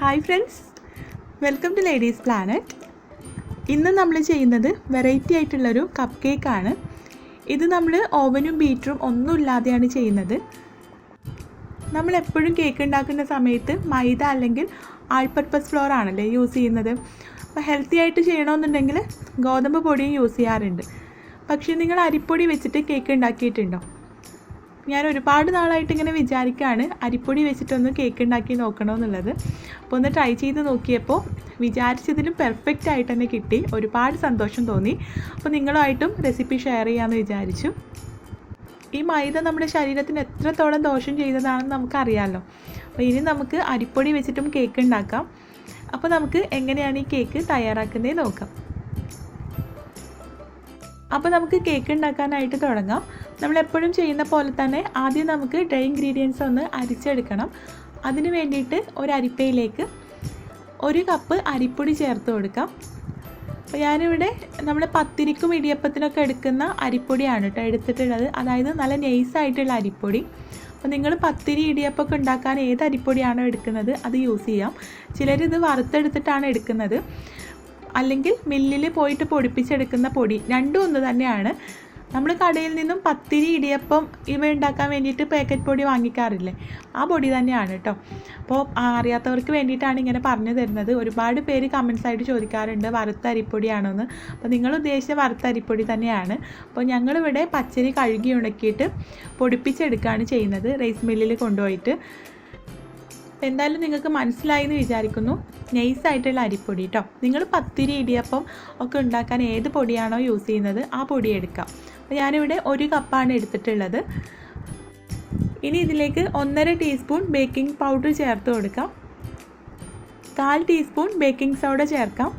Hi friends, welcome to ladies planet. ഇന്ന് നമ്മൾ ചെയ്യുന്നത് വെറൈറ്റി ആയിട്ടുള്ളൊരു കപ്പ് കേക്കാണ്. ഇത് നമ്മൾ ഓവനും ബീറ്ററും ഒന്നും ഇല്ലാതെയാണ് ചെയ്യുന്നത്. നമ്മൾ എപ്പോഴും കേക്ക് ഉണ്ടാക്കുന്ന സമയത്ത് മൈദ അല്ലെങ്കിൽ ആൾ പർപ്പസ് ഫ്ലോർ ആണല്ലേ യൂസ് ചെയ്യുന്നത്. അപ്പോൾ ഹെൽത്തി ആയിട്ട് ചെയ്യണമെന്നുണ്ടെങ്കിൽ ഗോതമ്പ് പൊടിയും യൂസ് ചെയ്യാറുണ്ട്. പക്ഷേ നിങ്ങൾ അരിപ്പൊടി വെച്ചിട്ട് കേക്ക് ഉണ്ടാക്കിയിട്ടുണ്ടോ? ഞാൻ ഒരുപാട് നാളായിട്ട് ഇങ്ങനെ വിചാരിക്കുകയാണ് അരിപ്പൊടി വെച്ചിട്ടൊന്ന് കേക്ക് ഉണ്ടാക്കി നോക്കണമെന്നുള്ളത്. അപ്പോൾ ഒന്ന് ട്രൈ ചെയ്ത് നോക്കിയപ്പോൾ വിചാരിച്ചതിലും പെർഫെക്റ്റ് ആയിട്ട് തന്നെ കിട്ടി. ഒരുപാട് സന്തോഷം തോന്നി. അപ്പോൾ നിങ്ങളുമായിട്ടും റെസിപ്പി ഷെയർ ചെയ്യാമെന്ന് വിചാരിച്ചു. ഈ മൈദ നമ്മുടെ ശരീരത്തിന് എത്രത്തോളം ദോഷം ചെയ്തതാണെന്ന് നമുക്കറിയാമല്ലോ. അപ്പോൾ ഇനി നമുക്ക് അരിപ്പൊടി വെച്ചിട്ടും കേക്ക് ഉണ്ടാക്കാം. അപ്പോൾ നമുക്ക് എങ്ങനെയാണ് ഈ കേക്ക് തയ്യാറാക്കുന്നത് നോക്കാം. അപ്പോൾ നമുക്ക് കേക്ക് ഉണ്ടാക്കാനായിട്ട് തുടങ്ങാം. നമ്മളെപ്പോഴും ചെയ്യുന്ന പോലെ തന്നെ ആദ്യം നമുക്ക് ഡ്രൈ ഇൻഗ്രീഡിയൻസ് ഒന്ന് അരിച്ചെടുക്കണം. അതിന് വേണ്ടിയിട്ട് ഒരു അരിപ്പയിലേക്ക് 1 കപ്പ് അരിപ്പൊടി ചേർത്ത് കൊടുക്കാം. അപ്പോൾ ഞാനിവിടെ നമ്മുടെ പത്തിരിക്കും ഇടിയപ്പത്തിനൊക്കെ എടുക്കുന്ന അരിപ്പൊടിയാണ് കേട്ടോ എടുത്തിട്ടുള്ളത്. അതായത് നല്ല നൈസായിട്ടുള്ള അരിപ്പൊടി. അപ്പോൾ നിങ്ങൾ പത്തിരി ഇടിയപ്പമൊക്കെ ഉണ്ടാക്കാൻ ഏത് അരിപ്പൊടിയാണോ എടുക്കുന്നത് അത് യൂസ് ചെയ്യാം. ചിലരിത് വറുത്തെടുത്തിട്ടാണ് എടുക്കുന്നത്, അല്ലെങ്കിൽ മില്ലിൽ പോയിട്ട് പൊടിപ്പിച്ചെടുക്കുന്ന പൊടി, രണ്ടും ഒന്ന് തന്നെയാണ്. നമ്മൾ കടയിൽ നിന്നും പത്തിരി ഇടിയപ്പം ഇവ ഉണ്ടാക്കാൻ വേണ്ടിയിട്ട് പാക്കറ്റ് പൊടി വാങ്ങിക്കാറില്ലേ, ആ പൊടി തന്നെയാണ് കേട്ടോ. അപ്പോൾ അറിയാത്തവർക്ക് വേണ്ടിയിട്ടാണ് ഇങ്ങനെ പറഞ്ഞു തരുന്നത്. ഒരുപാട് പേര് കമൻസ് ആയിട്ട് ചോദിക്കാറുണ്ട് വറുത്ത അരിപ്പൊടിയാണോ എന്ന്. അപ്പോൾ നിങ്ങൾ ഉദ്ദേശിച്ച വറുത്ത അരിപ്പൊടി തന്നെയാണ്. അപ്പോൾ ഞങ്ങളിവിടെ പച്ചരി കഴുകി ഉണക്കിയിട്ട് പൊടിപ്പിച്ചെടുക്കുകയാണ് ചെയ്യുന്നത് റൈസ് മില്ലിൽ കൊണ്ടുപോയിട്ട്. എന്തായാലും നിങ്ങൾക്ക് മനസ്സിലായി എന്ന് വിചാരിക്കുന്നു. നൈസായിട്ടുള്ള അരിപ്പൊടി കേട്ടോ. നിങ്ങൾ പത്തിരി ഇടിയപ്പം ഒക്കെ ഉണ്ടാക്കാൻ ഏത് പൊടിയാണോ യൂസ് ചെയ്യുന്നത് ആ പൊടി എടുക്കാം. അപ്പോൾ ഞാനിവിടെ 1 കപ്പാണ് എടുത്തിട്ടുള്ളത്. ഇനി ഇതിലേക്ക് 1.5 ടീസ്പൂൺ ബേക്കിംഗ് പൗഡർ ചേർത്ത് കൊടുക്കാം. 1/4 ടീസ്പൂൺ ബേക്കിംഗ് സോഡ ചേർക്കാം.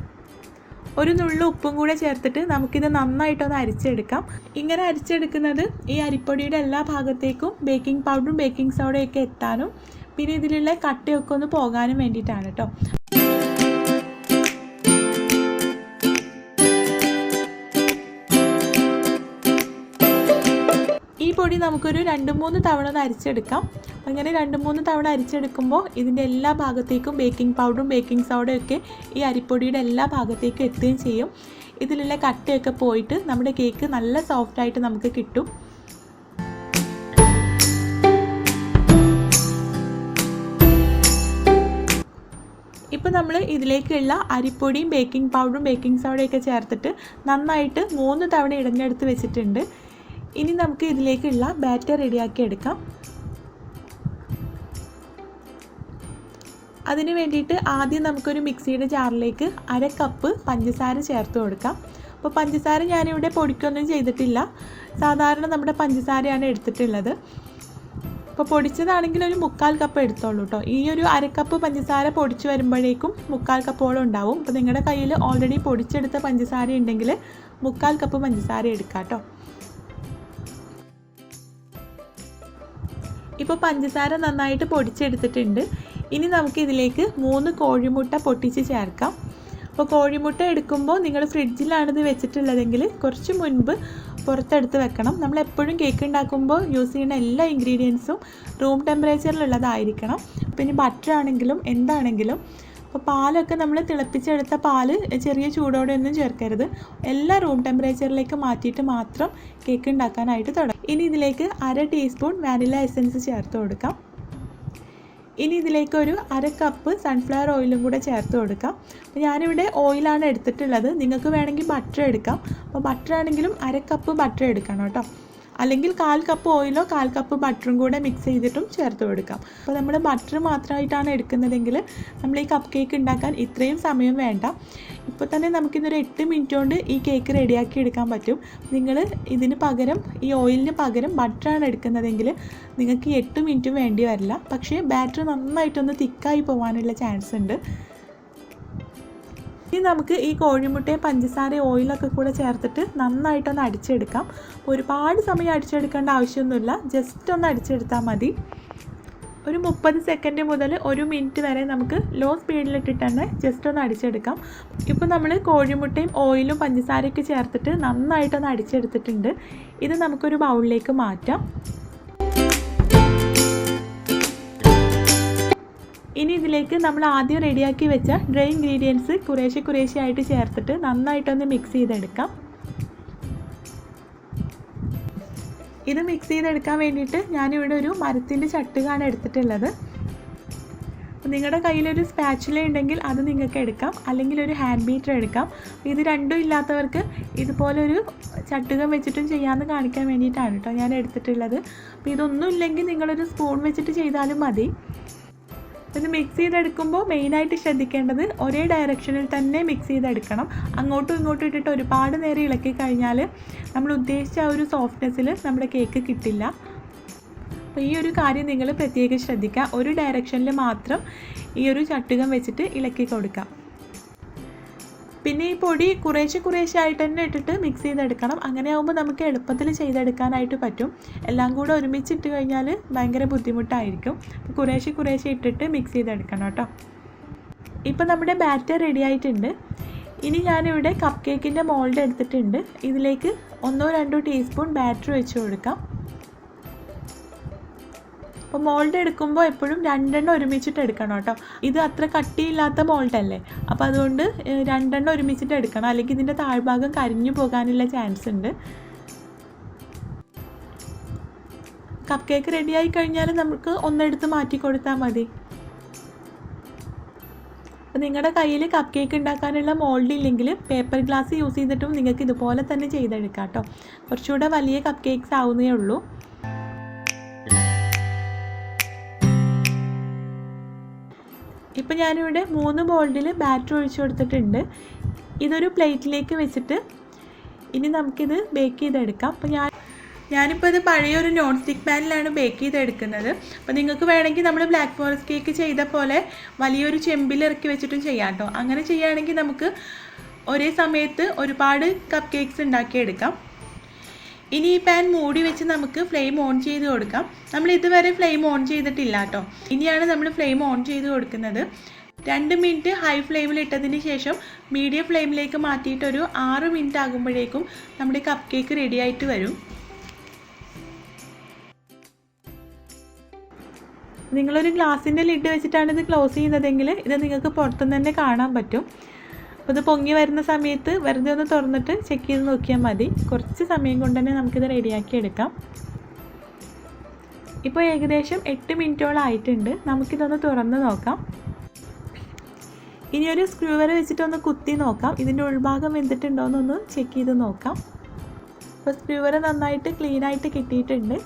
ഒരു നുള്ളു ഉപ്പും കൂടെ ചേർത്തിട്ട് നമുക്കിത് നന്നായിട്ടൊന്ന് അരിച്ചെടുക്കാം. ഇങ്ങനെ അരിച്ചെടുക്കുന്നത് ഈ അരിപ്പൊടിയുടെ എല്ലാ ഭാഗത്തേക്കും ബേക്കിംഗ് പൗഡറും ബേക്കിംഗ് സോഡയൊക്കെ എത്താനും പിന്നെ ഇതിലുള്ള കട്ടയൊക്കെ ഒന്ന് പോകാനും വേണ്ടിയിട്ടാണ് കേട്ടോ. ഈ പൊടി നമുക്കൊരു 2-3 തവണ ഒന്ന് അരിച്ചെടുക്കാം. അങ്ങനെ 2-3 തവണ അരിച്ചെടുക്കുമ്പോൾ ഇതിൻ്റെ എല്ലാ ഭാഗത്തേക്കും ബേക്കിംഗ് പൗഡറും ബേക്കിംഗ് സോഡയൊക്കെ ഈ അരിപ്പൊടിയുടെ എല്ലാ ഭാഗത്തേക്കും എത്തുകയും ചെയ്യും. ഇതിലുള്ള കട്ടയൊക്കെ പോയിട്ട് നമ്മുടെ കേക്ക് നല്ല സോഫ്റ്റായിട്ട് നമുക്ക് കിട്ടും. ഇപ്പോൾ നമ്മൾ ഇതിലേക്കുള്ള അരിപ്പൊടിയും ബേക്കിംഗ് പൗഡറും ബേക്കിംഗ് സോഡയൊക്കെ ചേർത്തിട്ട് നന്നായിട്ട് 3 തവണ ഇടഞ്ഞെടുത്ത് വെച്ചിട്ടുണ്ട്. ഇനി നമുക്ക് ഇതിലേക്കുള്ള ബാറ്റർ റെഡിയാക്കി എടുക്കാം. അതിന് വേണ്ടിയിട്ട് ആദ്യം നമുക്കൊരു മിക്സിയുടെ ജാറിലേക്ക് 1/2 കപ്പ് പഞ്ചസാര ചേർത്ത് കൊടുക്കാം. അപ്പോൾ പഞ്ചസാര ഞാനിവിടെ പൊടിക്കൊന്നും ചെയ്തിട്ടില്ല, സാധാരണ നമ്മുടെ പഞ്ചസാരയാണ് എടുത്തിട്ടുള്ളത്. അപ്പോൾ പൊടിച്ചതാണെങ്കിൽ ഒരു 1/4 കപ്പ് എടുത്തോളൂ കേട്ടോ. ഈ ഒരു 1/2 കപ്പ് പഞ്ചസാര പൊടിച്ച് വരുമ്പോഴേക്കും 1/4 കപ്പോളം ഉണ്ടാവും. അപ്പോൾ നിങ്ങളുടെ കയ്യിൽ ഓൾറെഡി പൊടിച്ചെടുത്ത പഞ്ചസാര ഉണ്ടെങ്കിൽ 1/4 കപ്പ് പഞ്ചസാര എടുക്കാം കേട്ടോ. ഇപ്പോൾ പഞ്ചസാര നന്നായിട്ട് പൊടിച്ചെടുത്തിട്ടുണ്ട്. ഇനി നമുക്ക് ഇതിലേക്ക് 3 കോഴിമുട്ട പൊട്ടിച്ച് ചേർക്കാം. അപ്പോൾ കോഴിമുട്ട എടുക്കുമ്പോൾ നിങ്ങൾ ഫ്രിഡ്ജിലാണിത് വെച്ചിട്ടുള്ളതെങ്കിൽ കുറച്ച് മുൻപ് പുറത്തെടുത്ത് വെക്കണം. നമ്മളെപ്പോഴും കേക്ക് ഉണ്ടാക്കുമ്പോൾ യൂസ് ചെയ്യുന്ന എല്ലാ ഇൻഗ്രീഡിയൻസും റൂം ടെമ്പറേച്ചറിലുള്ളതായിരിക്കണം. പിന്നെ ബട്ടർ ആണെങ്കിലും എന്താണെങ്കിലും. അപ്പോൾ പാലൊക്കെ നമ്മൾ തിളപ്പിച്ചെടുത്ത പാല് ചെറിയ ചൂടോടെ ഒന്നും ചേർക്കരുത്. എല്ലാം റൂം ടെമ്പറേച്ചറിലേക്ക് മാറ്റിയിട്ട് മാത്രം കേക്ക് ഉണ്ടാക്കാനായിട്ട് തുടങ്ങും. ഇനി ഇതിലേക്ക് 1/2 ടീസ്പൂൺ വാനില എസൻസ് ചേർത്ത് കൊടുക്കാം. ഇനി ഇതിലേക്ക് ഒരു 1/2 കപ്പ് സൺഫ്ലവർ ഓയിലും കൂടെ ചേർത്ത് കൊടുക്കാം. അപ്പോൾ ഞാനിവിടെ ഓയിലാണ് എടുത്തിട്ടുള്ളത്. നിങ്ങൾക്ക് വേണമെങ്കിൽ ബട്ടർ എടുക്കാം. അപ്പോൾ ബട്ടർ ആണെങ്കിലും 1/2 കപ്പ് ബട്ടർ എടുക്കണം കേട്ടോ. അല്ലെങ്കിൽ 1/4 കപ്പ് ഓയിലോ 1/4 കപ്പ് ബട്ടറും കൂടെ മിക്സ് ചെയ്തിട്ടും ചേർത്ത് കൊടുക്കാം. അപ്പോൾ നമ്മൾ ബട്ടർ മാത്രമായിട്ടാണ് എടുക്കുന്നതെങ്കിൽ നമ്മൾ ഈ കപ്പ് കേക്ക് ഉണ്ടാക്കാൻ ഇത്രയും സമയം വേണ്ട. ഇപ്പോൾ തന്നെ നമുക്കിതൊരു 8 മിനിറ്റ് കൊണ്ട് ഈ കേക്ക് റെഡിയാക്കി എടുക്കാൻ പറ്റും. നിങ്ങൾ ഇതിന് പകരം ഈ ഓയിലിന് പകരം ബട്ടറാണ് എടുക്കുന്നതെങ്കിൽ നിങ്ങൾക്ക് 8 മിനിറ്റും വേണ്ടി വരില്ല. പക്ഷേ ബാറ്റർ നന്നായിട്ടൊന്ന് തിക്കായി പോകാനുള്ള ചാൻസ് ഉണ്ട്. ഇനി നമുക്ക് ഈ കോഴിമുട്ടയും പഞ്ചസാര ഓയിലൊക്കെ കൂടെ ചേർത്തിട്ട് നന്നായിട്ടൊന്ന് അടിച്ചെടുക്കാം. ഒരുപാട് സമയം അടിച്ചെടുക്കേണ്ട ആവശ്യമൊന്നുമില്ല, ജസ്റ്റ് ഒന്ന് അടിച്ചെടുത്താൽ മതി. ഒരു 30 സെക്കൻഡ് മുതൽ 1 മിനിറ്റ് വരെ നമുക്ക് ലോ സ്പീഡിലിട്ടിട്ട് തന്നെ ജസ്റ്റ് ഒന്ന് അടിച്ചെടുക്കാം. ഇപ്പോൾ നമ്മൾ കോഴിമുട്ടയും ഓയിലും പഞ്ചസാരയൊക്കെ ചേർത്തിട്ട് നന്നായിട്ടൊന്ന് അടിച്ചെടുത്തിട്ടുണ്ട്. ഇത് നമുക്കൊരു ബൗളിലേക്ക് മാറ്റാം. ഇനി ഇതിലേക്ക് നമ്മൾ ആദ്യം റെഡിയാക്കി വെച്ച ഡ്രൈ ഇൻഗ്രീഡിയൻസ് കുറേശ്ശെ ആയിട്ട് ചേർത്തിട്ട് നന്നായിട്ടൊന്ന് മിക്സ് ചെയ്തെടുക്കാം. ഇത് മിക്സ് ചെയ്തെടുക്കാൻ വേണ്ടിയിട്ട് ഞാനിവിടെ ഒരു മരത്തിൻ്റെ ചട്ടുകാണ് എടുത്തിട്ടുള്ളത്. നിങ്ങളുടെ കയ്യിലൊരു സ്പാച്ചുല ഉണ്ടെങ്കിൽ അത് നിങ്ങൾക്ക് എടുക്കാം, അല്ലെങ്കിൽ ഒരു ഹാൻഡ് ബീറ്റർ എടുക്കാം. ഇത് രണ്ടും ഇല്ലാത്തവർക്ക് ഇതുപോലൊരു ചട്ടുകം വെച്ചിട്ടും ചെയ്യാമെന്ന് കാണിക്കാൻ വേണ്ടിയിട്ടാണ് കേട്ടോ ഞാൻ എടുത്തിട്ടുള്ളത്. അപ്പോൾ ഇതൊന്നും ഇല്ലെങ്കിൽ നിങ്ങളൊരു സ്പൂൺ വെച്ചിട്ട് ചെയ്താലും മതി. ഇത് മിക്സ് ചെയ്തെടുക്കുമ്പോൾ മെയിനായിട്ട് ശ്രദ്ധിക്കേണ്ടത് ഒരേ ഡയറക്ഷനിൽ തന്നെ മിക്സ് ചെയ്തെടുക്കണം. അങ്ങോട്ടും ഇങ്ങോട്ടും ഇട്ടിട്ട് ഒരുപാട് നേരം ഇളക്കി കഴിഞ്ഞാൽ നമ്മൾ ഉദ്ദേശിച്ച ആ ഒരു സോഫ്റ്റ്നെസ്സിൽ നമ്മുടെ കേക്ക് കിട്ടില്ല. അപ്പോൾ ഈ ഒരു കാര്യം നിങ്ങൾ പ്രത്യേകം ശ്രദ്ധിക്കുക. ഒരു ഡയറക്ഷനിൽ മാത്രം ഈ ഒരു ചട്ടുകം വെച്ചിട്ട് ഇളക്കി കൊടുക്കാം. പിന്നെ ഈ പൊടി കുറേശ്ശെ ആയിട്ട് തന്നെ ഇട്ടിട്ട് മിക്സ് ചെയ്തെടുക്കണം. അങ്ങനെ ആകുമ്പോൾ നമുക്ക് എളുപ്പത്തിൽ ചെയ്തെടുക്കാനായിട്ട് പറ്റും. എല്ലാം കൂടെ ഒരുമിച്ചിട്ട് കഴിഞ്ഞാൽ ഭയങ്കര ബുദ്ധിമുട്ടായിരിക്കും. കുറേശ്ശെ ഇട്ടിട്ട് മിക്സ് ചെയ്തെടുക്കണം കേട്ടോ. ഇപ്പോൾ നമ്മുടെ ബാറ്റർ റെഡി ആയിട്ടുണ്ട്. ഇനി ഞാനിവിടെ കപ്പ് കേക്കിൻ്റെ മോൾഡ് എടുത്തിട്ടുണ്ട്. ഇതിലേക്ക് 1-2 ടീസ്പൂൺ ബാറ്റർ വെച്ച് കൊടുക്കാം. അപ്പോൾ മോൾഡ് എടുക്കുമ്പോൾ എപ്പോഴും 2 എണ്ണം ഒരുമിച്ചിട്ട് എടുക്കണം കേട്ടോ. ഇത് അത്ര കട്ടിയില്ലാത്ത മോൾഡല്ലേ, അപ്പോൾ അതുകൊണ്ട് 2 എണ്ണം ഒരുമിച്ചിട്ട് എടുക്കണം, അല്ലെങ്കിൽ ഇതിൻ്റെ താഴ്ഭാഗം കരിഞ്ഞു പോകാനുള്ള ചാൻസ് ഉണ്ട്. കപ്പ് കേക്ക് റെഡിയായി കഴിഞ്ഞാൽ നമുക്ക് ഒന്നെടുത്ത് മാറ്റി കൊടുത്താൽ മതി. അപ്പോൾ നിങ്ങളുടെ കയ്യിൽ കപ്പ് കേക്ക് ഉണ്ടാക്കാനുള്ള മോൾഡ് ഇല്ലെങ്കിൽ പേപ്പർ ഗ്ലാസ് യൂസ് ചെയ്തിട്ടും നിങ്ങൾക്ക് ഇതുപോലെ തന്നെ ചെയ്തെടുക്കാം കേട്ടോ. കുറച്ചുകൂടെ വലിയ കപ്പ് കേക്ക്സ് ആവുന്നേ ഉള്ളൂ. ഇപ്പോൾ ഞാനിവിടെ 3 ബോൾഡിൽ ബാറ്റർ ഒഴിച്ചു കൊടുത്തിട്ടുണ്ട്. ഇതൊരു പ്ലേറ്റിലേക്ക് വെച്ചിട്ട് ഇനി നമുക്കിത് ബേക്ക് ചെയ്തെടുക്കാം. അപ്പോൾ ഞാനിപ്പോൾ ഇത് പഴയൊരു നോൺ സ്റ്റിക്ക് പാനിലാണ് ബേക്ക് ചെയ്തെടുക്കുന്നത്. അപ്പോൾ നിങ്ങൾക്ക് വേണമെങ്കിൽ നമ്മൾ ബ്ലാക്ക് ഫോറസ്റ്റ് കേക്ക് ചെയ്ത പോലെ വലിയൊരു ചെമ്പിൽ ഇറക്കി വെച്ചിട്ടും ചെയ്യാം കേട്ടോ. അങ്ങനെ ചെയ്യുകയാണെങ്കിൽ നമുക്ക് ഒരേ സമയത്ത് ഒരുപാട് കപ്പ് കേക്ക്സ് ഉണ്ടാക്കിയെടുക്കാം. ഇനി ഈ പാൻ മൂടി വെച്ച് നമുക്ക് ഫ്ലെയിം ഓൺ ചെയ്ത് കൊടുക്കാം. നമ്മൾ ഇതുവരെ ഫ്ലെയിം ഓൺ ചെയ്തിട്ടില്ല കേട്ടോ. ഇനിയാണ് നമ്മൾ ഫ്ലെയിം ഓൺ ചെയ്ത് കൊടുക്കുന്നത്. 2 മിനിറ്റ് ഹൈ ഫ്ലെയിമിൽ ഇട്ടതിന് ശേഷം മീഡിയം ഫ്ലെയിമിലേക്ക് മാറ്റിയിട്ട് ഒരു 6 മിനിറ്റ് ആകുമ്പോഴേക്കും നമ്മുടെ കപ്പ് കേക്ക് റെഡി ആയിട്ട് വരും. നിങ്ങളൊരു ഗ്ലാസിൻ്റെ ലിഡ് വെച്ചിട്ടാണ് ഇത് ക്ലോസ് ചെയ്യുന്നതെങ്കിൽ ഇത് നിങ്ങൾക്ക് പുറത്തുനിന്ന് തന്നെ കാണാൻ പറ്റും. അപ്പോൾ ഇത് പൊങ്ങി വരുന്ന സമയത്ത് വെറുതെ ഒന്ന് തുറന്നിട്ട് ചെക്ക് ചെയ്ത് നോക്കിയാൽ മതി. കുറച്ച് സമയം കൊണ്ട് തന്നെ നമുക്കിത് റെഡിയാക്കി എടുക്കാം. ഇപ്പോൾ ഏകദേശം 8 മിനിറ്റോളം ആയിട്ടുണ്ട്. നമുക്കിതൊന്ന് തുറന്ന് നോക്കാം. ഇനി ഒരു സ്ക്രൂവർ വെച്ചിട്ടൊന്ന് കുത്തി നോക്കാം. ഇതിൻ്റെ ഉൾഭാഗം വെന്തിട്ടുണ്ടോയെന്നൊന്ന് ചെക്ക് ചെയ്ത് നോക്കാം. അപ്പോൾ സ്ക്രൂവർ നന്നായിട്ട് ക്ലീനായിട്ട് കിട്ടിയിട്ടുണ്ട്.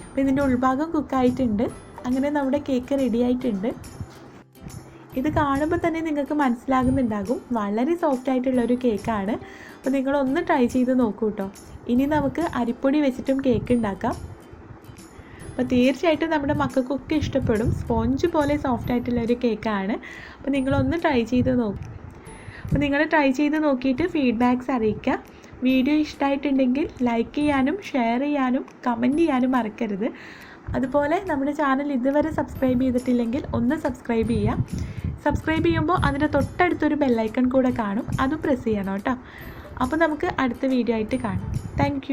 അപ്പോൾ ഇതിൻ്റെ ഉൾഭാഗം കുക്കായിട്ടുണ്ട്. അങ്ങനെ നമ്മുടെ കേക്ക് റെഡി ആയിട്ടുണ്ട്. ഇത് കാണുമ്പോൾ തന്നെ നിങ്ങൾക്ക് മനസ്സിലാകുന്നുണ്ടാകും വളരെ സോഫ്റ്റ് ആയിട്ടുള്ളൊരു കേക്കാണ്. അപ്പോൾ നിങ്ങളൊന്ന് ട്രൈ ചെയ്ത് നോക്കൂ കേട്ടോ. ഇനി നമുക്ക് അരിപ്പൊടി വെച്ചിട്ടും കേക്ക് ഉണ്ടാക്കാം. അപ്പോൾ തീർച്ചയായിട്ടും നമ്മുടെ മക്കൾക്കൊക്കെ ഇഷ്ടപ്പെടും. സ്പോഞ്ച് പോലെ സോഫ്റ്റ് ആയിട്ടുള്ളൊരു കേക്കാണ്. അപ്പോൾ നിങ്ങളൊന്ന് ട്രൈ ചെയ്ത് നോക്കും. അപ്പോൾ നിങ്ങൾ ട്രൈ ചെയ്ത് നോക്കിയിട്ട് ഫീഡ്ബാക്ക്സ് അറിയിക്കുക. വീഡിയോ ഇഷ്ടമായിട്ടുണ്ടെങ്കിൽ ലൈക്ക് ചെയ്യാനും ഷെയർ ചെയ്യാനും കമൻറ്റ് ചെയ്യാനും മറക്കരുത്. അതുപോലെ നമ്മുടെ ചാനൽ ഇതുവരെ സബ്സ്ക്രൈബ് ചെയ്തിട്ടില്ലെങ്കിൽ ഒന്ന് സബ്സ്ക്രൈബ് ചെയ്യുക. സബ്സ്ക്രൈബ് ചെയ്യുമ്പോൾ അതിൻ്റെ തൊട്ടടുത്തൊരു ബെല്ലൈക്കൺ കൂടെ കാണും, അതും പ്രസ് ചെയ്യണം കേട്ടോ. അപ്പോൾ നമുക്ക് അടുത്ത വീഡിയോ ആയിട്ട് കാണാം. താങ്ക്